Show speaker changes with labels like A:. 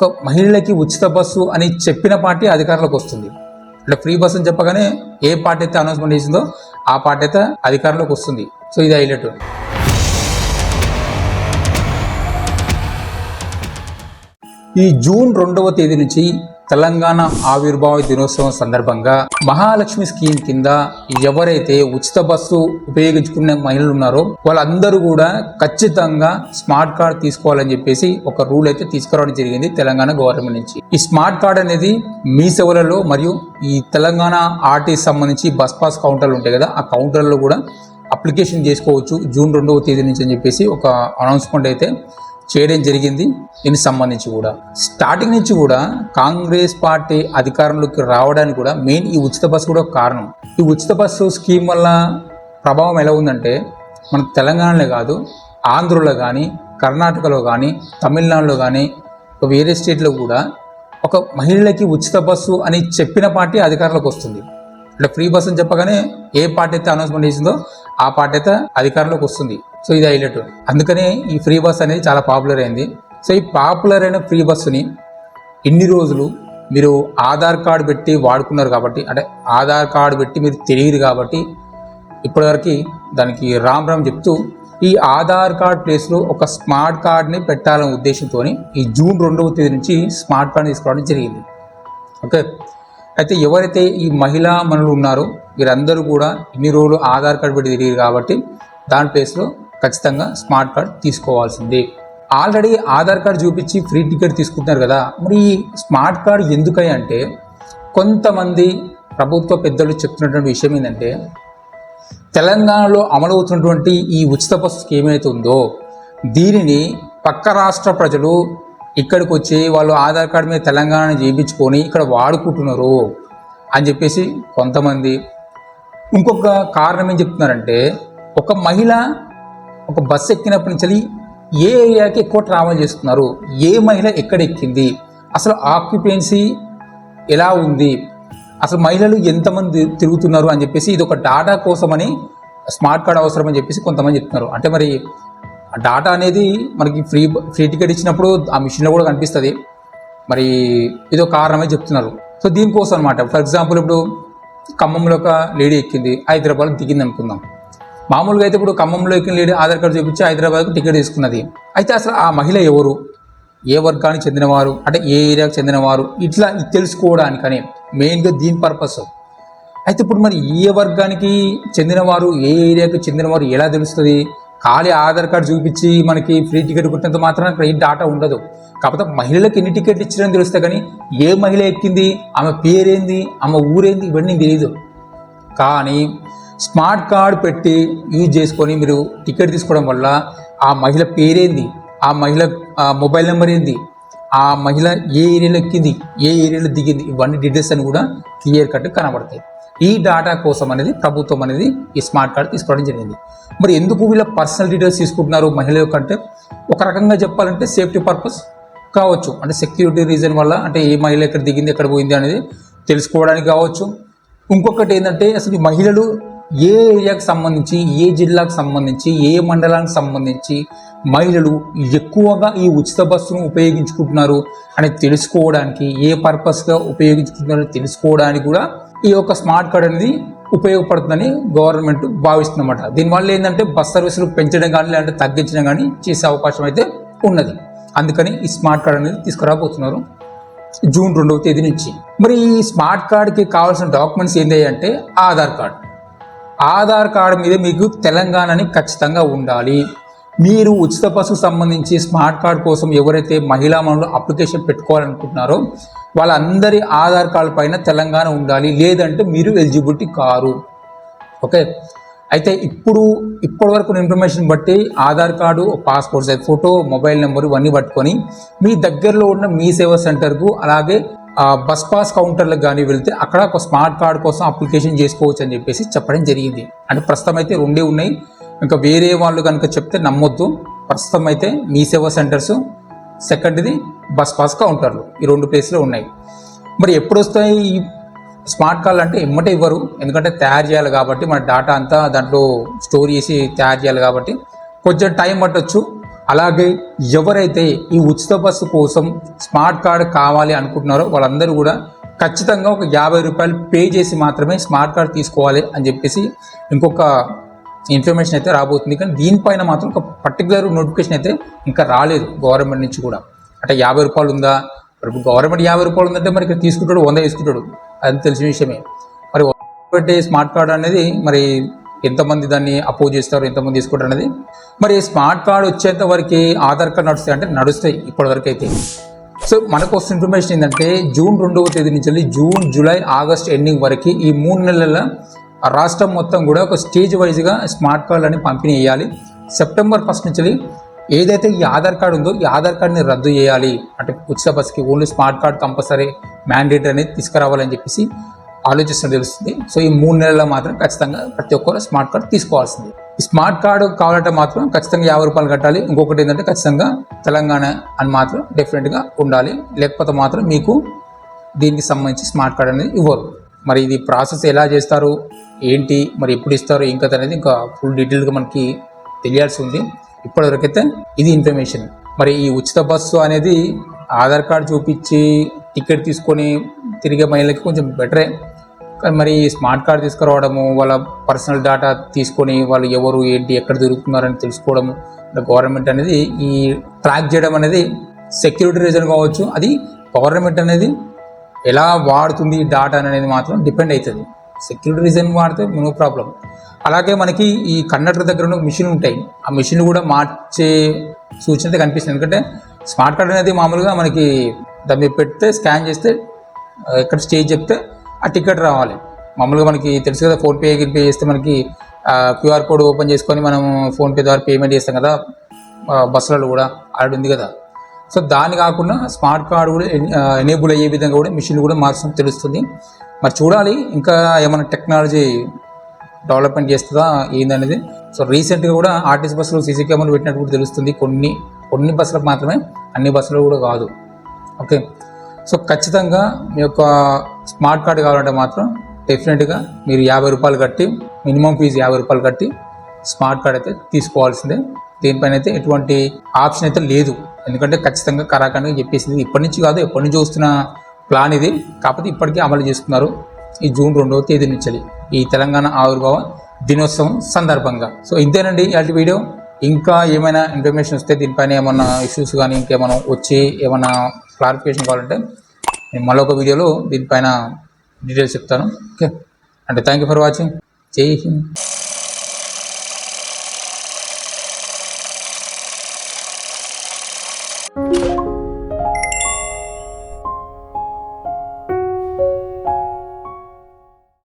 A: ఒక మహిళలకి ఉచిత బస్సు అని చెప్పిన పార్టీ అధికారంలోకి వస్తుంది. అంటే ఫ్రీ బస్సు అని చెప్పగానే ఏ పార్టీ అయితే అనౌన్స్మెంట్ చేసిందో ఆ పార్టీ అయితే అధికారంలోకి వస్తుంది. సో ఇది హైలైట్. ఈ జూన్ 2వ తేదీ నుంచి తెలంగాణ ఆవిర్భావ దినోత్సవం సందర్భంగా మహాలక్ష్మి స్కీమ్ కింద ఎవరైతే ఉచిత బస్సు ఉపయోగించుకునే మహిళలు ఉన్నారో వాళ్ళందరూ కూడా ఖచ్చితంగా స్మార్ట్ కార్డ్ తీసుకోవాలని చెప్పేసి ఒక రూల్ అయితే తీసుకురావడం జరిగింది తెలంగాణ గవర్నమెంట్ నుంచి. ఈ స్మార్ట్ కార్డ్ అనేది మీ సేవలలో మరియు ఈ తెలంగాణ ఆర్టీసీ సంబంధించి బస్ పాస్ కౌంటర్లు ఉంటాయి కదా, ఆ కౌంటర్లో కూడా అప్లికేషన్ చేసుకోవచ్చు జూన్ 2వ తేదీ నుంచి అని చెప్పేసి ఒక అనౌన్స్మెంట్ అయితే చేయడం జరిగింది. దీనికి సంబంధించి కూడా స్టార్టింగ్ నుంచి కూడా కాంగ్రెస్ పార్టీ అధికారంలోకి రావడానికి కూడా మెయిన్ ఈ ఉచిత బస్సు కూడా కారణం. ఈ ఉచిత బస్సు స్కీమ్ వల్ల ప్రభావం ఎలా ఉందంటే మన తెలంగాణలో కాదు, ఆంధ్రలో కానీ, కర్ణాటకలో కానీ, తమిళనాడులో కానీ, వేరే స్టేట్లో కూడా ఒక మహిళలకి ఉచిత బస్సు అని చెప్పిన పార్టీ అధికారంలోకి వస్తుంది. అంటే ఫ్రీ బస్ అని చెప్పగానే ఏ పార్టీ అయితే అనౌన్స్మెంట్ చేసిందో ఆ పార్టీ అయితే అధికారంలోకి వస్తుంది. సో ఇది హైలైట్. అందుకనే ఈ ఫ్రీ బస్ అనేది చాలా పాపులర్ అయింది. సో ఈ పాపులర్ అయిన ఫ్రీ బస్సుని ఇన్ని రోజులు మీరు ఆధార్ కార్డు పెట్టి వాడుకున్నారు కాబట్టి, అంటే ఆధార్ కార్డు పెట్టి మీరు తెలియదు కాబట్టి ఇప్పటివరకు దానికి రామ్ రామ్ చెప్తూ ఈ ఆధార్ కార్డ్ ప్లేస్లో ఒక స్మార్ట్ కార్డ్ని పెట్టాలనే ఉద్దేశంతో ఈ జూన్ 2వ తేదీ నుంచి స్మార్ట్ కార్డ్ తీసుకోవడం జరిగింది. ఓకే, అయితే ఎవరైతే ఈ మహిళా మనులు ఉన్నారో వీరందరూ కూడా ఇన్ని రోజులు ఆధార్ కార్డు పెట్టి తిరిగారు కాబట్టి దాని ప్లేస్లో ఖచ్చితంగా స్మార్ట్ కార్డ్ తీసుకోవాల్సిందే. ఆల్రెడీ ఆధార్ కార్డు చూపించి ఫ్రీ టికెట్ తీసుకుంటున్నారు కదా, మరి ఈ స్మార్ట్ కార్డ్ ఎందుకని అంటే కొంతమంది ప్రభుత్వ పెద్దలు చెప్తున్నటువంటి విషయం ఏంటంటే తెలంగాణలో అమలవుతున్నటువంటి ఈ ఉచిత బస్సు స్కీమ్ ఏమైతే ఉందో దీనిని పక్క రాష్ట్ర ప్రజలు ఇక్కడికి వచ్చి వాళ్ళు ఆధార్ కార్డు మీద తెలంగాణని చేయించుకొని ఇక్కడ వాడుకుంటున్నారు అని చెప్పేసి కొంతమంది. ఇంకొక కారణం ఏం చెప్తున్నారంటే ఒక మహిళ ఒక బస్సు ఎక్కినప్పటి నుంచి ఏ ఏరియాకి ఎక్కువ ట్రావెల్ చేస్తున్నారు, ఏ మహిళ ఎక్కడ ఎక్కింది, అసలు ఆక్యుపెన్సీ ఎలా ఉంది, అసలు మహిళలు ఎంతమంది తిరుగుతున్నారు అని చెప్పేసి ఇది ఒక డాటా కోసమని స్మార్ట్ కార్డ్ అవసరం అని చెప్పేసి కొంతమంది చెప్తున్నారు. అంటే మరి డాటా అనేది మనకి ఫ్రీ టికెట్ ఇచ్చినప్పుడు ఆ మిషన్లో కూడా కనిపిస్తుంది. మరి ఇదో కారణమే చెప్తున్నారు. సో దీనికోసం అనమాట. ఫర్ ఎగ్జాంపుల్ ఇప్పుడు ఖమ్మంలో ఒక లేడీ ఎక్కింది, హైదరాబాద్లో దిగింది అనుకుందాం. మామూలుగా అయితే ఇప్పుడు ఖమ్మంలో ఎక్కిన లేడీ ఆధార్ కార్డు చూపించి హైదరాబాద్కు టికెట్ తీసుకున్నది. అయితే అసలు ఆ మహిళ ఎవరు, ఏ వర్గానికి చెందినవారు, అంటే ఏ ఏరియాకి చెందినవారు, ఇట్లా తెలుసుకోవడానికని మెయిన్గా దీని పర్పస్. అయితే ఇప్పుడు మరి ఏ వర్గానికి చెందినవారు, ఏ ఏరియాకి చెందినవారు ఎలా తెలుస్తుంది? ఖాళీ ఆధార్ కార్డు చూపించి మనకి ఫ్రీ టికెట్ కొట్టినంత మాత్రం అక్కడ ఏ డాటా ఉండదు. కాకపోతే మహిళలకు ఎన్ని టికెట్లు ఇచ్చారని తెలుస్తాయి, కానీ ఏ మహిళ ఎక్కింది, ఆమె పేరేంది, ఆమె ఊరేంది, ఇవన్నీ తెలియదు. కానీ స్మార్ట్ కార్డ్ పెట్టి యూజ్ చేసుకొని మీరు టికెట్ తీసుకోవడం వల్ల ఆ మహిళ పేరేంది, ఆ మహిళ మొబైల్ నెంబర్ ఏంది, ఆ మహిళ ఏ ఏరియాలో ఎక్కింది, ఏ ఏరియాలో దిగింది, ఇవన్నీ డీటెయిల్స్ అని కూడా క్లియర్ కట్ కనబడతాయి. ఈ డాటా కోసం అనేది ప్రభుత్వం అనేది ఈ స్మార్ట్ కార్డ్ తీసుకోవడం జరిగింది. మరి ఎందుకు వీళ్ళ పర్సనల్ డీటెయిల్స్ తీసుకుంటున్నారు మహిళ యొక్క అంటే ఒక రకంగా చెప్పాలంటే సేఫ్టీ పర్పస్ కావచ్చు, అంటే సెక్యూరిటీ రీజన్ వల్ల, అంటే ఏ మహిళ ఎక్కడ దిగింది ఎక్కడ పోయింది అనేది తెలుసుకోవడానికి కావచ్చు. ఇంకొకటి ఏంటంటే అసలు ఈ మహిళలు ఏ ఏరియాకి సంబంధించి, ఏ జిల్లాకు సంబంధించి, ఏ మండలానికి సంబంధించి మహిళలు ఎక్కువగా ఈ ఉచిత బస్సును ఉపయోగించుకుంటున్నారు అని తెలుసుకోవడానికి, ఏ పర్పస్గా ఉపయోగించుకుంటున్నారో తెలుసుకోవడానికి కూడా ఈ యొక్క స్మార్ట్ కార్డ్ అనేది ఉపయోగపడుతుందని గవర్నమెంట్ భావిస్తుందన్నమాట. దీనివల్ల ఏంటంటే బస్ సర్వీసులు పెంచడం కానీ లేదంటే తగ్గించడం కానీ చేసే అవకాశం అయితే ఉన్నది. అందుకని ఈ స్మార్ట్ కార్డ్ అనేది తీసుకురాబోతున్నారు జూన్ 2వ తేదీ నుంచి. మరి ఈ స్మార్ట్ కార్డ్కి కావాల్సిన డాక్యుమెంట్స్ ఏంటి అంటే ఆధార్ కార్డ్. ఆధార్ కార్డు మీద మీకు తెలంగాణని ఖచ్చితంగా ఉండాలి. మీరు ఉచిత బస్సుకు సంబంధించి స్మార్ట్ కార్డ్ కోసం ఎవరైతే మహిళా మనులు అప్లికేషన్ పెట్టుకోవాలనుకుంటున్నారో వాళ్ళందరి ఆధార్ కార్డు పైన తెలంగాణ ఉండాలి, లేదంటే మీరు ఎలిజిబిలిటీ కారు. ఓకే, అయితే ఇప్పటి వరకు ఇన్ఫర్మేషన్ బట్టి Aadhaar card, passport size photo, mobile number ఇవన్నీ పట్టుకొని మీ దగ్గరలో ఉన్న మీ సేవా సెంటర్కు అలాగే బస్ పాస్ కౌంటర్లకు కానీ వెళ్తే అక్కడ ఒక స్మార్ట్ కార్డ్ కోసం అప్లికేషన్ చేసుకోవచ్చు అని చెప్పేసి చెప్పడం జరిగింది. అంటే ప్రస్తుతం అయితే 2 ఉన్నాయి, ఇంకా వేరే వాళ్ళు కనుక చెప్తే నమ్మొద్దు. ప్రస్తుతం అయితే మీ సేవా సెంటర్స్, సెకండ్ది బస్ పాస్ కౌంటర్లు, ఈ 2 ప్లేస్లో ఉన్నాయి. మరి ఎప్పుడు వస్తాయి ఈ స్మార్ట్ కార్డులు అంటే ఎమ్మటే ఇవ్వరు, ఎందుకంటే తయారు చేయాలి కాబట్టి మన డాటా అంతా దాంట్లో స్టోర్ చేసి తయారు చేయాలి కాబట్టి కొంచెం టైం పట్టవచ్చు. అలాగే ఎవరైతే ఈ ఉచిత బస్సు కోసం స్మార్ట్ కార్డు కావాలి అనుకుంటున్నారో వాళ్ళందరూ కూడా ఖచ్చితంగా ఒక 50 రూపాయలు పే చేసి మాత్రమే స్మార్ట్ కార్డు తీసుకోవాలి అని చెప్పేసి ఇంకొక ఇన్ఫర్మేషన్ అయితే రాబోతుంది. కానీ దీనిపైన మాత్రం ఒక పర్టికులర్ నోటిఫికేషన్ అయితే ఇంకా రాలేదు గవర్నమెంట్ నుంచి కూడా. అంటే 50 రూపాయలు ఉందా, మరి గవర్నమెంట్ 50 రూపాయలు ఉందంటే మరి ఇక్కడ తీసుకుంటాడు 100 తీసుకుంటాడు, అది తెలిసిన విషయమే. మరి పెట్టే స్మార్ట్ కార్డు అనేది మరి ఎంతమంది దాన్ని అపోజ్ చేస్తారు, ఎంతమంది తీసుకుంటారు అనేది. మరి స్మార్ట్ కార్డు వచ్చేంత వరకు ఆధార్ కార్డు నడుస్తాయి అంటే నడుస్తాయి ఇప్పటివరకు అయితే. సో మనకు వస్తున్న ఇన్ఫర్మేషన్ ఏంటంటే జూన్ 2వ తేదీ నుంచి వెళ్ళి జూన్, జూలై, ఆగస్ట్ ఎండింగ్ వరకు ఈ 3 నెలల రాష్ట్రం మొత్తం కూడా ఒక స్టేజ్ వైజ్గా స్మార్ట్ కార్డులని పంపిణీ చేయాలి. సెప్టెంబర్ 1 నుంచి ఏదైతే ఈ ఆధార్ కార్డు ఉందో ఈ ఆధార్ కార్డుని రద్దు చేయాలి, అంటే ఉచిత బస్కి only smart card compulsory mandate అనేది తీసుకురావాలని చెప్పేసి ఆలోచిస్తున్నట్టు తెలుస్తుంది. సో ఈ 3 నెలల్లో మాత్రం ఖచ్చితంగా ప్రతి ఒక్కరు స్మార్ట్ కార్డు తీసుకోవాల్సింది. ఈ స్మార్ట్ కార్డు కావాలంటే మాత్రం ఖచ్చితంగా 50 రూపాయలు కట్టాలి. ఇంకొకటి ఏంటంటే ఖచ్చితంగా తెలంగాణ అని మాత్రం డెఫినెట్గా ఉండాలి, లేకపోతే మాత్రం మీకు దీనికి సంబంధించి స్మార్ట్ కార్డు అనేది ఇవ్వరు. మరి ఇది ప్రాసెస్ ఎలా చేస్తారు, ఏంటి, మరి ఎప్పుడు ఇస్తారు, ఇంకా అనేది ఇంకా ఫుల్ డీటెయిల్గా మనకి తెలియాల్సి ఉంది. ఇప్పటివరకైతే ఇది ఇన్ఫర్మేషన్. మరి ఈ ఉచిత బస్సు అనేది ఆధార్ కార్డు చూపించి టికెట్ తీసుకొని తిరిగే మహిళలకి కొంచెం బెటరే. కానీ మరి స్మార్ట్ కార్డు తీసుకురావడము, వాళ్ళ పర్సనల్ డేటా తీసుకొని వాళ్ళు ఎవరు ఏంటి ఎక్కడ తిరుగుతున్నారని తెలుసుకోవడము, గవర్నమెంట్ అనేది ఈ ట్రాక్ చేయడం అనేది సెక్యూరిటీ రీజన్ కావచ్చు, అది గవర్నమెంట్ అనేది ఎలా వాడుతుంది డేటా అనేది మాత్రం డిపెండ్ అవుతుంది. సెక్యూరిటీ రీజన్ వాడితే నో ప్రాబ్లం. అలాగే మనకి ఈ కండక్టర్ దగ్గర ఉన్న మిషన్ ఉంటాయి, ఆ మిషన్ కూడా మార్చే సూచన అయితే కనిపిస్తుంది. ఎందుకంటే స్మార్ట్ కార్డ్ అనేది మామూలుగా మనకి దాన్ని పెడితే స్కాన్ చేస్తే ఎక్కడ స్టేజ్ చెప్తే ఆ టికెట్ రావాలి. మామూలుగా మనకి తెలుసు కదా, ఫోన్పే చేస్తే మనకి క్యూఆర్ కోడ్ ఓపెన్ చేసుకొని మనం ఫోన్పే ద్వారా పేమెంట్ చేస్తాం కదా బస్సులలో కూడా, ఆల్రెడీ ఉంది కదా. సో దాన్ని కాకుండా స్మార్ట్ కార్డు కూడా ఎనేబుల్ అయ్యే విధంగా కూడా మిషన్ కూడా మార్చడం తెలుస్తుంది. మరి చూడాలి ఇంకా ఏమైనా టెక్నాలజీ డెవలప్మెంట్ చేస్తుందా ఏందనేది. సో రీసెంట్గా కూడా ఆర్టీసీ బస్సులో సీసీ కెమెరాలు పెట్టినట్టు కూడా తెలుస్తుంది. కొన్ని బస్సులకు మాత్రమే, అన్ని బస్సులు కూడా కాదు. ఓకే, సో ఖచ్చితంగా మీ యొక్క స్మార్ట్ కార్డు కావాలంటే మాత్రం డెఫినెట్గా మీరు 50 రూపాయలు కట్టి, మినిమం ఫీజు 50 రూపాయలు కట్టి స్మార్ట్ కార్డ్ అయితే తీసుకోవాల్సిందే. దీనిపైన అయితే ఎటువంటి ఆప్షన్ అయితే లేదు. ఎందుకంటే ఖచ్చితంగా కరాఖండిగా చెప్పేసింది. ఇప్పటి నుంచి కాదు, ఎప్పటి నుంచి వస్తున్న ప్లాన్ ఇది. కాకపోతే ఇప్పటికీ అమలు చేస్తున్నారు ఈ జూన్ 2వ తేదీ నుంచి ఈ తెలంగాణ ఆవిర్భావ దినోత్సవం సందర్భంగా. సో ఇంతేనండి ఇలాంటి వీడియో. ఇంకా ఏమైనా ఇన్ఫర్మేషన్ వస్తే దీనిపైన ఏమైనా ఇష్యూస్ కానీ ఇంకేమైనా వచ్చి ఏమైనా క్లారిఫికేషన్ కావాలంటే నేను మరొక వీడియోలో దీనిపైన డీటెయిల్స్ చెప్తాను. ఓకే, అంటే థ్యాంక్ యూ ఫర్ వాచింగ్. జై హింద్.